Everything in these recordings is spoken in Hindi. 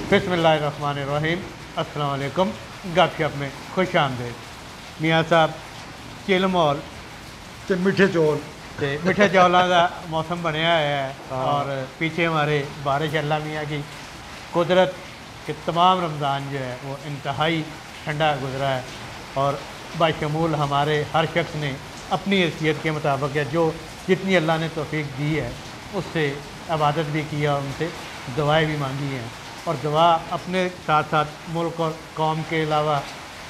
बिस्मिल्लाहिर्रहमानिर्रहीम। अस्सलाम वालेकुम। गपशप में खुश आमदेद। मियाँ साहब चिल माहौल ते मिठे चौल ते मिठे चौलों का मौसम बनया है हाँ। और पीछे हमारे बारिश अल्लाह मियाँ की कुदरत के तमाम रमज़ान जो है वो इंतहाई ठंडा गुजरा है और बाशमूल हमारे हर शख्स ने अपनी हैसियत के मुताबिक जो जितनी अल्लाह ने तौफीक दी है उससे इबादत भी किया, उनसे दुआएं भी मांगी हैं और दुआ अपने साथ साथ मुल्क और कौम के अलावा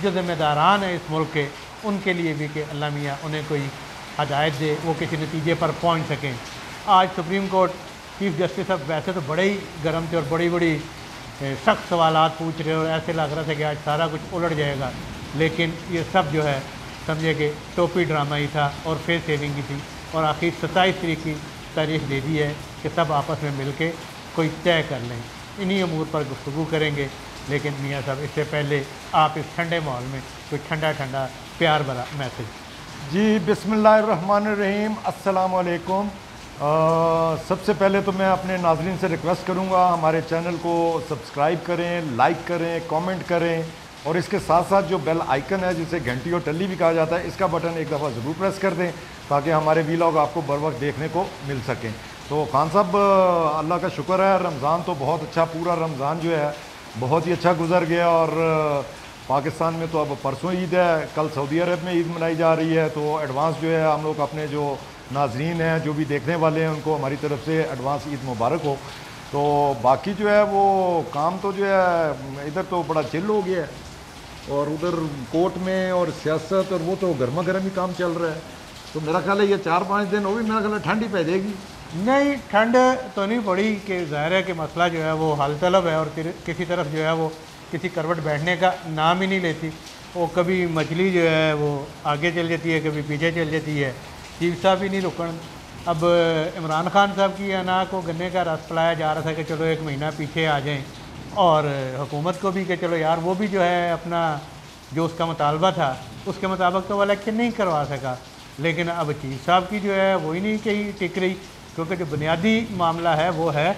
जो ज़िम्मेदारान हैं इस मुल्क के उनके लिए भी कि अल्लाह मियाँ उन्हें कोई हदायत दे, वो किसी नतीजे पर पहुँच सकें। आज सुप्रीम कोर्ट चीफ जस्टिस साहब वैसे तो बड़े ही गर्म थे और बड़ी बड़ी सख्त सवालात पूछ रहे और ऐसे लग रहा था कि आज सारा कुछ उलट जाएगा, लेकिन ये सब जो है समझे कि टोपी ड्रामा ही था और फेस सेविंग ही थी और आखिर 27 तारीख की तारीख दे दी है कि सब आपस में मिल के कोई तय कर लें। इन्हीं अमूर पर गुफ्तगू करेंगे, लेकिन मियाँ साहब इससे पहले आप इस ठंडे माहौल में कोई ठंडा ठंडा प्यार भरा मैसेज। जी बिस्मिल्लाहिर्रहमानिर्रहीम। अस्सलाम वालेकुम। सबसे पहले तो मैं अपने नाज़रीन से रिक्वेस्ट करूंगा हमारे चैनल को सब्सक्राइब करें, लाइक करें, कमेंट करें और इसके साथ साथ जो बेल आइकन है जिसे घंटी और टल्ली भी कहा जाता है इसका बटन एक दफ़ा ज़रूर प्रेस कर दें ताकि हमारे वीलॉग आपको बर वक्त देखने को मिल सकें। तो खान साहब अल्लाह का शुक्र है, रमज़ान तो बहुत अच्छा, पूरा रमज़ान जो है बहुत ही अच्छा गुजर गया और पाकिस्तान में तो अब परसों ईद है, कल सऊदी अरब में ईद मनाई जा रही है। तो एडवांस जो है हम लोग अपने जो नाजरीन हैं जो भी देखने वाले हैं उनको हमारी तरफ से एडवांस ईद मुबारक हो। तो बाकी जो है वो काम तो जो है इधर तो बड़ा चिल हो गया है और उधर कोर्ट में और सियासत और वो तो गर्मा गर्म ही काम चल रहा है। तो मेरा ख्याल है ये 4-5 दिन वो भी मेरा ख्याल है ठंड ही पै जाएगी। नहीं, ठंड तो नहीं पड़ी कि ज़ाहिर है कि मसला जो है वो हल तलब है और किसी तरफ जो है वो किसी करवट बैठने का नाम ही नहीं लेती। वो कभी मछली जो है वो आगे चल जाती है, कभी पीछे चल जाती है। चीफ साहब ही नहीं रुकन। अब इमरान खान साहब की अना को गन्ने का रस पिलाया जा रहा था कि चलो 1 महीना पीछे आ जाएं और हुकूमत को भी कि चलो यार वो भी जो है अपना जो उसका मुतालबा था उसके मुताबिक तो वो इलेक्शन नहीं करवा सका, लेकिन अब चीफ साहब की जो है वही नहीं कहीं टिक रही क्योंकि जो बुनियादी मामला है वो है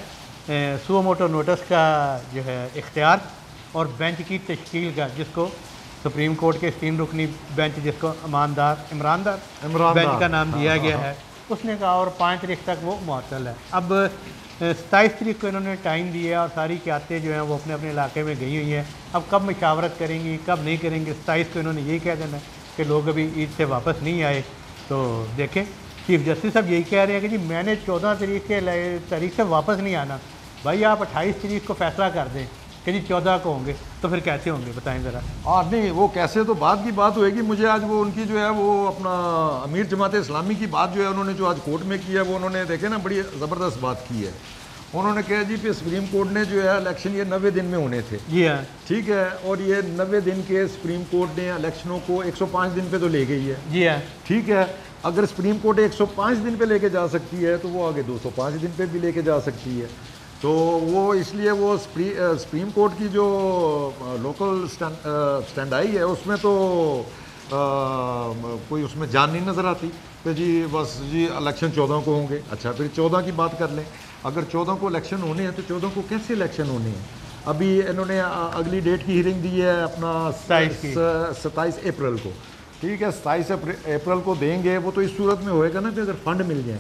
सुओ मोटो नोटिस का जो है इख्तियार और बेंच की तश्कील का, जिसको सुप्रीम कोर्ट के 3 रुकनी बेंच जिसको इमरानदार बेंच का नाम दिया गया है उसने कहा और 5 तारीख तक वो मुअत्तल है। अब 27 तारीख को इन्होंने टाइम दिया और सारी क्यातें जो हैं वो अपने अपने इलाके में गई हुई हैं। अब कब मशावरत करेंगी कब नहीं करेंगी, 27 को इन्होंने यही कह देना कि लोग अभी ईद से वापस नहीं आए। तो देखें चीफ जस्टिस साहब यही कह रहे हैं कि जी मैंने 14 तारीख से वापस नहीं आना। भाई आप 28 तारीख को फैसला कर दें कि जी 14 को होंगे, तो फिर कैसे होंगे बताएं ज़रा। हाँ नहीं, वो कैसे तो बाद की बात होएगी। मुझे आज वो उनकी जो है वो अपना अमीर जमात इस्लामी की बात जो है उन्होंने जो आज कोर्ट में की है वो उन्होंने देखे ना बड़ी ज़बरदस्त बात की है। उन्होंने कहा जी कि सुप्रीम कोर्ट ने जो है इलेक्शन ये 90 दिन में होने थे। जी हाँ, ठीक है, और ये 90 दिन के सुप्रीम कोर्ट ने इलेक्शनों को 105 दिन पे तो ले गई है। जी हाँ, ठीक है, अगर सुप्रीम कोर्ट 105 दिन पे लेके जा सकती है तो वो आगे 205 दिन पे भी लेके जा सकती है। तो वो इसलिए वो सुप्रीम कोर्ट की जो लोकल स्टैंड आई है उसमें तो कोई उसमें जान नहीं नज़र आती कि जी बस जी इलेक्शन 14 को होंगे। अच्छा फिर 14 की बात कर लें, अगर 14 को इलेक्शन होने हैं तो 14 को कैसे इलेक्शन होने हैं? अभी इन्होंने अगली डेट की हियरिंग दी है अपना 27 अप्रैल को। ठीक है, 27 अप्रैल को देंगे। वो तो इस सूरत में होएगा ना कि अगर फंड मिल जाए,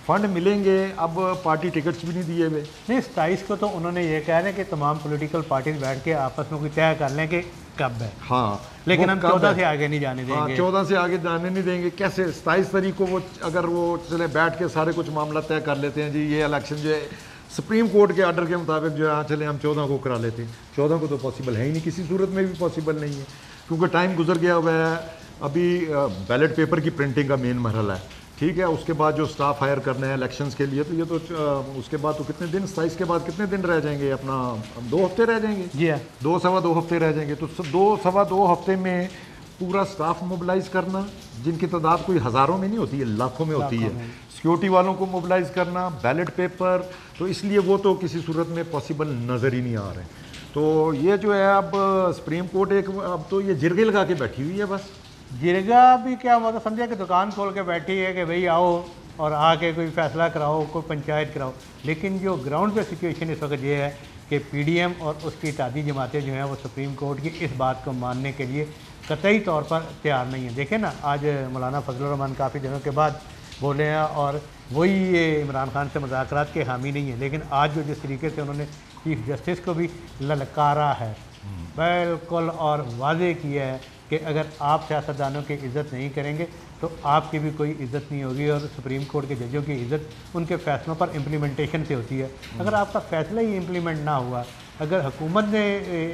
फंड मिलेंगे। अब पार्टी टिकट्स भी नहीं दिए हुए। नहीं 27 को तो उन्होंने ये कह रहे हैं कि तमाम पॉलिटिकल पार्टीज बैठ के आपस में कोई तय कर लें कि कब है। हाँ, लेकिन हम 14 से आगे नहीं जाने देंगे। 14 से आगे जाने नहीं देंगे। कैसे 27 तारीख को वो अगर वो चले बैठ के सारे कुछ मामला तय कर लेते हैं जी ये इलेक्शन जो है सुप्रीम कोर्ट के ऑर्डर के मुताबिक जो है चले हम 14 को करा लेते हैं। 14 को तो पॉसिबल है ही नहीं, किसी सूरत में भी पॉसिबल नहीं है क्योंकि टाइम गुजर गया हुआ है। अभी बैलेट पेपर की प्रिंटिंग का मेन मरहला है। ठीक है, उसके बाद जो स्टाफ हायर करना है इलेक्शंस के लिए तो ये तो उसके बाद तो कितने दिन 27 के बाद कितने दिन रह जाएंगे? अपना 2 हफ्ते रह जाएंगे। जी हाँ, 2-2.25 हफ्ते रह जाएंगे। तो 2-2.25 हफ्ते में पूरा स्टाफ मोबिलाइज करना, जिनकी तादाद कोई हज़ारों में नहीं होती है, लाखों में होती है। सिक्योरिटी वालों को मोबिलाइज करना, बैलेट पेपर, तो इसलिए वो तो किसी सूरत में पॉसिबल नज़र ही नहीं आ रहे। तो ये जो है अब सुप्रीम कोर्ट एक अब तो ये जिरगे लगा के बैठी हुई है। बस जिरगा भी क्या मतलब समझे कि दुकान खोल के बैठी है कि भाई आओ और आके कोई फ़ैसला कराओ, कोई पंचायत कराओ। लेकिन जो ग्राउंड पे सिचुएशन इस वक्त ये है कि पीडीएम और उसकी इत्तेहादी जमातें जो हैं वो सुप्रीम कोर्ट की इस बात को मानने के लिए कतई तौर पर तैयार नहीं है। देखें ना, आज मौलाना फजलुर रहमान काफ़ी दिनों के बाद बोले हैं और वही ये इमरान खान से मुज़ाकरात के हामी नहीं है, लेकिन आज जो जिस तरीके से उन्होंने चीफ जस्टिस को भी ललकारा है बिल्कुल और वाजे किया है कि अगर आप सियासतदानों की इज़्ज़त नहीं करेंगे तो आपकी भी कोई इज़्ज़त नहीं होगी, और सुप्रीम कोर्ट के जजों की इज़्ज़त उनके फ़ैसलों पर इम्प्लीमेंटेशन से होती है। अगर आपका फ़ैसला ही इम्प्लीमेंट ना हुआ, अगर हुकूमत ने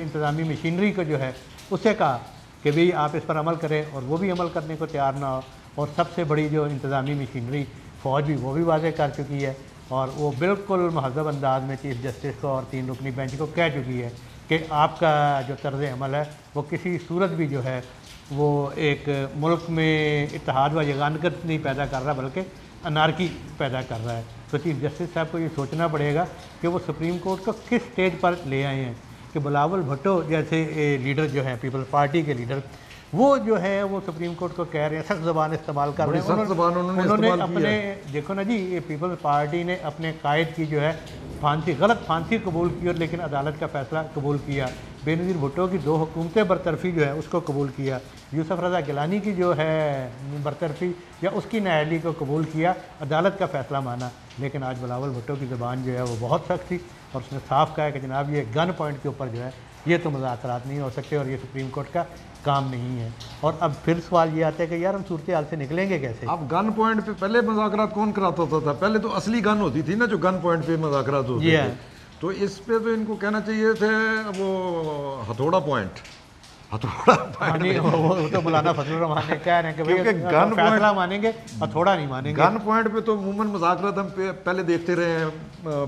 इंतज़ामी मशीनरी को जो है उसे कहा कि भाई आप इस पर अमल करें और वो भी अमल करने को तैयार ना हो, और सबसे बड़ी जो इंतज़ामी मशीनरी फ़ौज भी, वो भी वाज़े कर चुकी है और वो बिल्कुल महज़ब अंदाज में चीफ जस्टिस को और 3 रुकनी बेंच को कह चुकी है कि आपका जो तर्ज़ अमल है वो किसी सूरत भी जो है वो एक मुल्क में इत्तेहाद व यगानगत नहीं पैदा कर रहा बल्कि अनारकी पैदा कर रहा है। तो चीफ जस्टिस साहब को ये सोचना पड़ेगा कि वो सुप्रीम कोर्ट को किस स्टेज पर ले आए हैं कि बिलावल भुट्टो जैसे लीडर जो हैं पीपल्स पार्टी के लीडर, वो जो है वो सुप्रीम कोर्ट को कह रहे हैं, सख्त ज़बान इस्तेमाल कर रहे हैं। उन्होंने अपने देखो ना जी, ये पीपल्स पार्टी ने अपने कायद की जो है फांसी, गलत फांसी कबूल की और लेकिन अदालत का फ़ैसला कबूल किया। बेनज़ीर भुट्टो की 2 हुकूमतें बरतरफ़ी जो है उसको कबूल किया। यूसुफ रज़ा गिलानी की जो है बरतरफ़ी या उसकी नाअहली को कबूल किया, अदालत का फ़ैसला माना। लेकिन आज बिलावल भुट्टो की ज़बान जो है वो बहुत सख्त थी और उसने साफ कहा है कि जनाब ये गन पॉइंट के ऊपर जो है ये तो मुज़ाकरात नहीं हो सकते और ये सुप्रीम कोर्ट का काम नहीं है। और अब फिर सवाल ये आता है कि यार हम सूरत हाल से निकलेंगे कैसे? अब गन पॉइंट पे पहले मुज़ाकरात कौन कराता होता था? पहले तो असली गन होती थी ना जो गन पॉइंट पे मुज़ाकरात होते थे। तो इस पे तो इनको कहना चाहिए थे वो हथौड़ा पॉइंट, हथौड़ा पॉइंट। वो तो मौलाना फजलुर रहमान ने कह रहे हैं कि भाई गन फैसला मानेंगे, हथौड़ा नहीं मानेंगे। गन पॉइंट पे तो अमूमन मुज़ाकरात हम पहले देखते रहे हैं,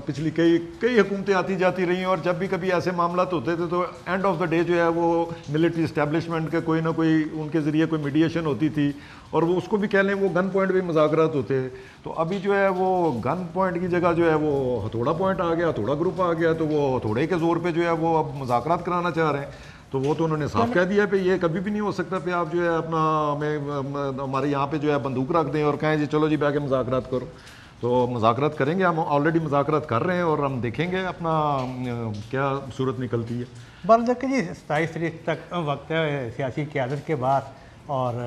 पिछली कई हुकूमतें आती जाती रही हैं और जब भी कभी ऐसे मामलात होते थे तो एंड ऑफ द डे जो है वो मिलिट्री इस्टेब्लिशमेंट के कोई ना कोई उनके ज़रिए कोई मीडिएशन होती थी और वो उसको भी कह लें वो गन पॉइंट पे मुज़ाकरात होते। तो अभी जो है वो गन पॉइंट की जगह जो है वो हथौड़ा पॉइंट आ गया, हथौड़ा ग्रुप आ गया, तो वो हथौड़े के ज़ोर पे जो है वो अब मुज़ाकरात कराना चाह रहे हैं। तो वो तो उन्होंने साफ कह दिया पे ये कभी भी नहीं हो सकता पे आप जो है अपना हमें हमारे यहाँ पे जो है बंदूक रख दें और कहें जी चलो जी बैठ मुज़ाकरात करो। तो मुज़ाकरात करेंगे, हम ऑलरेडी मुज़ाकरात कर रहे हैं और हम देखेंगे अपना क्या सूरत निकलती है। बस देखिए जी, 27 तारीख तक वक्त है सियासी क़यादत के बाद और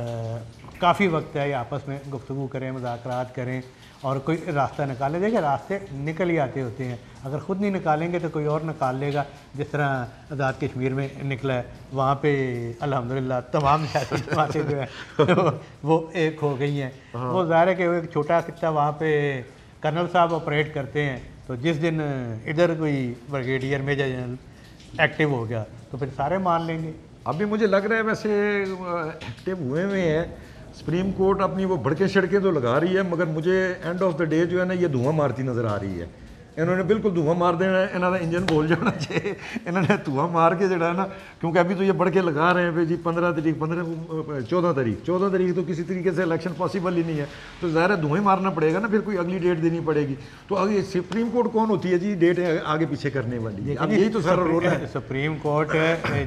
काफ़ी वक्त है ये आपस में गुफ्तगू करें, मुज़ाकरात करें और कोई रास्ता निकालें। देखिए रास्ते निकल ही आते होते हैं, अगर ख़ुद नहीं निकालेंगे तो कोई और निकाल लेगा। जिस तरह आज़ाद कश्मीर में निकला है, वहाँ पे अल्हम्दुलिल्लाह तमाम सियासी जमातें जो है वो एक हो गई हैं। वो ज़ाहिर है कि वो एक छोटा खित्ता वहाँ पे कर्नल साहब ऑपरेट करते हैं, तो जिस दिन इधर कोई ब्रिगेडियर मेजर जनरल एक्टिव हो गया तो फिर सारे मान लेंगे। अभी मुझे लग रहा है वैसे एक्टिव हुए हैं, सुप्रीम कोर्ट अपनी वो भड़के शड़के तो लगा रही है, मगर मुझे एंड ऑफ द डे जो है ना ये धुआं मारती नज़र आ रही है। इन्होंने बिल्कुल धुआं मार देना है, इन्होंने इंजन बोल जाना चाहिए, इन्होंने धुआं मार के जड़ा है ना, क्योंकि अभी तो ये भड़के लगा रहे हैं भाई जी 14 तारीख तो किसी तरीके से इलेक्शन पॉसिबल ही नहीं है, तो ज़ाहिर है धुआं मारना पड़ेगा ना, फिर कोई अगली डेट देनी पड़ेगी। तो अगर सुप्रीम कोर्ट कौन होती है जी डेट आगे पीछे करने वाली? अब यही तो सारा रोल है। सुप्रीम कोर्ट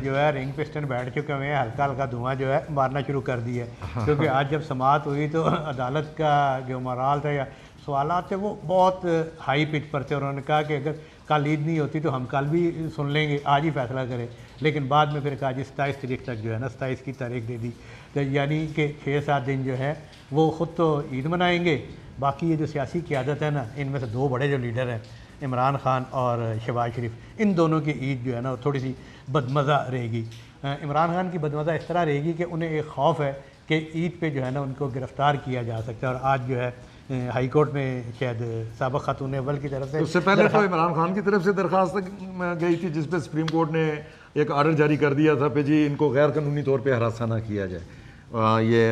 जो है रिंग पिस्टन बैठ चुके हुए हैं, हल्का हल्का धुआं जो है मारना शुरू कर दिया है, क्योंकि आज जब समाअत हुई तो अदालत का जो मराल था या सवालात थे वो बहुत हाई पिच पर थे। उन्होंने कहा कि अगर कल ईद नहीं होती तो हम कल भी सुन लेंगे, आज ही फैसला करें। लेकिन बाद में फिर कहा जी 27 तारीख तक जो है ना, 27 की तारीख दे दी, तो यानी कि 6-7 दिन जो है वो ख़ुद तो ईद मनाएंगे, बाकी ये जो सियासी क़यादत है ना, इनमें से 2 बड़े जो लीडर हैं इमरान खान और शहबाज शरीफ, इन दोनों की ईद जो है ना थोड़ी सी बदमज़ा रहेगी। इमरान खान की बदमज़ा इस तरह रहेगी कि उन्हें एक खौफ है कि ईद पे जो है ना उनको गिरफ़्तार किया जा सकता है, और आज जो है हाई कोर्ट में शायद साबिक़ खातून अव्वल की तरफ से, उससे पहले तो इमरान खान की तरफ से दरख्वास्त गई थी जिस पे सुप्रीम कोर्ट ने एक आर्डर जारी कर दिया था पे जी इनको गैर कानूनी तौर पे हरासा ना किया जाए, ये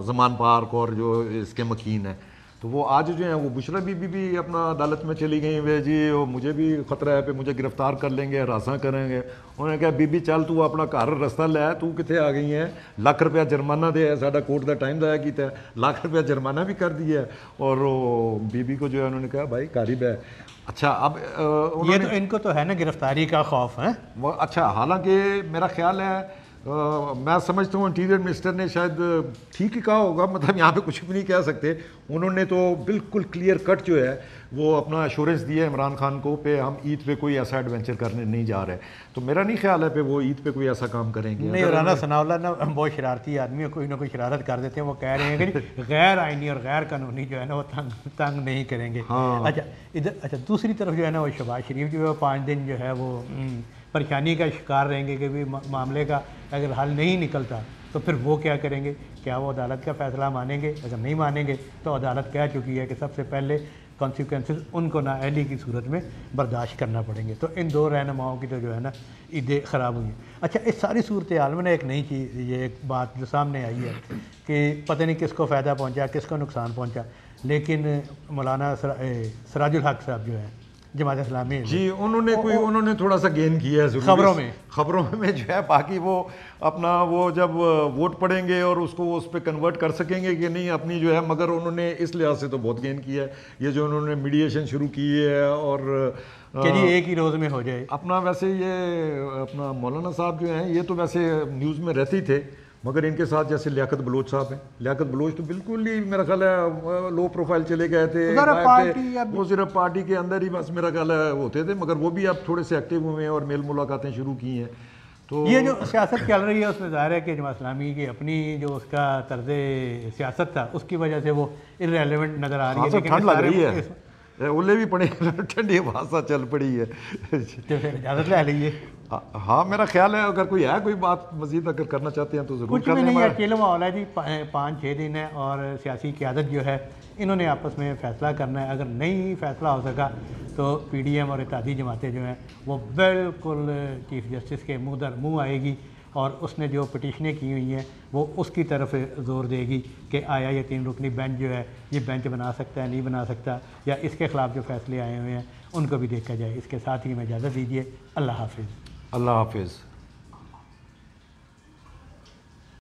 ज़मान पार्क और जो इसके मकीन है। तो वो आज जो है वो बुशरा बीबी भी अपना अदालत में चली गई वे जी, वो मुझे भी ख़तरा है पे मुझे गिरफ़्तार कर लेंगे, हरासा करेंगे। उन्होंने कहा बीबी चल तू अपना घर रास्ता लै, तू कितने आ गई है, लाख रुपया जुर्माना दे, साडा कोर्ट का टाइम दाया किया, लाख रुपया जुर्माना भी कर दिया है। और बीबी को जो है उन्होंने कहा भाई कारिब है। अच्छा अब ये तो इनको तो है ना गिरफ्तारी का खौफ है वो। अच्छा, हालांकि मेरा ख्याल है मैं समझता हूँ इंटीरियर मिनिस्टर ने शायद ठीक ही कहा होगा, मतलब यहाँ पे कुछ भी नहीं कह सकते। उन्होंने तो बिल्कुल क्लियर कट जो है वो अपना एश्योरेंस दिया है इमरान खान को पे हम ईद पे कोई ऐसा एडवेंचर करने नहीं जा रहे। तो मेरा नहीं ख्याल है पे वो ईद पे कोई ऐसा काम करेंगे। नहीं, राना सनाउल्लाह ना बहुत शरारती आदमी है, कोई ना कोई शरारत कर देते हैं। वो कह रहे हैं कि गैर आइनी और गैर कानूनी जो है ना वो तंग नहीं करेंगे। हाँ। अच्छा इधर, अच्छा दूसरी तरफ जो है ना वो शहबाज शरीफ जो है 5 दिन जो है वो परेशानी का शिकार रहेंगे कि भी मामले का अगर हल नहीं निकलता तो फिर वो क्या करेंगे। क्या वो अदालत का फ़ैसला मानेंगे? अगर नहीं मानेंगे तो अदालत कह चुकी है कि सबसे पहले कॉन्सिक्वेंसेस उनको नाअहली की सूरत में बर्दाश्त करना पड़ेंगे। तो इन दो रहनुमाओं की तो जो है ना ईदें ख़राब हुई हैं। अच्छा, इस सारी सूरत हाल में ना एक नई चीज़, ये एक बात जो सामने आई है कि पता नहीं किसको फ़ायदा पहुंचा, किसको नुकसान पहुंचा, लेकिन मौलाना सराजुल हक साहब जो है जमात इस्लामी जी, उन्होंने थोड़ा सा गेन किया है खबरों में जो है। बाकी वो अपना वो जब वोट पड़ेंगे और उसको उस पर कन्वर्ट कर सकेंगे कि नहीं अपनी जो है, मगर उन्होंने इस लिहाज से तो बहुत गेन किया है। ये जो उन्होंने मीडिएशन शुरू की है और कि जी एक ही रोज़ में हो जाए अपना। वैसे ये अपना मौलाना साहब जो हैं ये तो वैसे न्यूज़ में रहते ही थे, मगर इनके साथ जैसे लियाकत बलोच साहब हैं, लियाकत बलोच तो बिल्कुल ही मेरा ख्याल है लो प्रोफाइल चले गए थे, वो सिर्फ पार्टी के अंदर ही बस मेरा ख्याल है होते थे, मगर वो भी अब थोड़े से एक्टिव हुए हैं और मेल मुलाकातें शुरू की हैं। तो ये जो सियासत चल रही है उसमें ज़ाहिर है कि जमात इस्लामी की अपनी जो उसका तर्ज सियासत था उसकी वजह से वो इररेलेवेंट नज़र आ रही है। ठंड लग रही है, ओले भी पड़े, ठंडी हवा चल पड़ी है। तो फिर इजाज़त ले लीजिए। हाँ, मेरा ख्याल है अगर कोई बात मजीद अगर करना चाहते हैं तो ज़रूर कुछ भी नहीं है, अकेला माहौल है जी। 5-6 दिन है और सियासी क़यादत जो है इन्होंने आपस में फ़ैसला करना है। अगर नहीं फ़ैसला हो सका तो PDM और इत्तेहादी जमातें जो हैं वो बिल्कुल चीफ जस्टिस के मुँह दर मुँह आएगी और उसने जो पटिशनें की हुई हैं वो उसकी तरफ ज़ोर देगी कि आया ये 3 रुकनी बेंच जो है ये बेंच बना सकता है, नहीं बना सकता, या इसके ख़िलाफ़ जो फ़ैसले आए हुए हैं उनको भी देखा जाए। इसके साथ ही मैं इजाज़त दीजिए। अल्लाह हाफिज़। अल्लाह हाफिज़।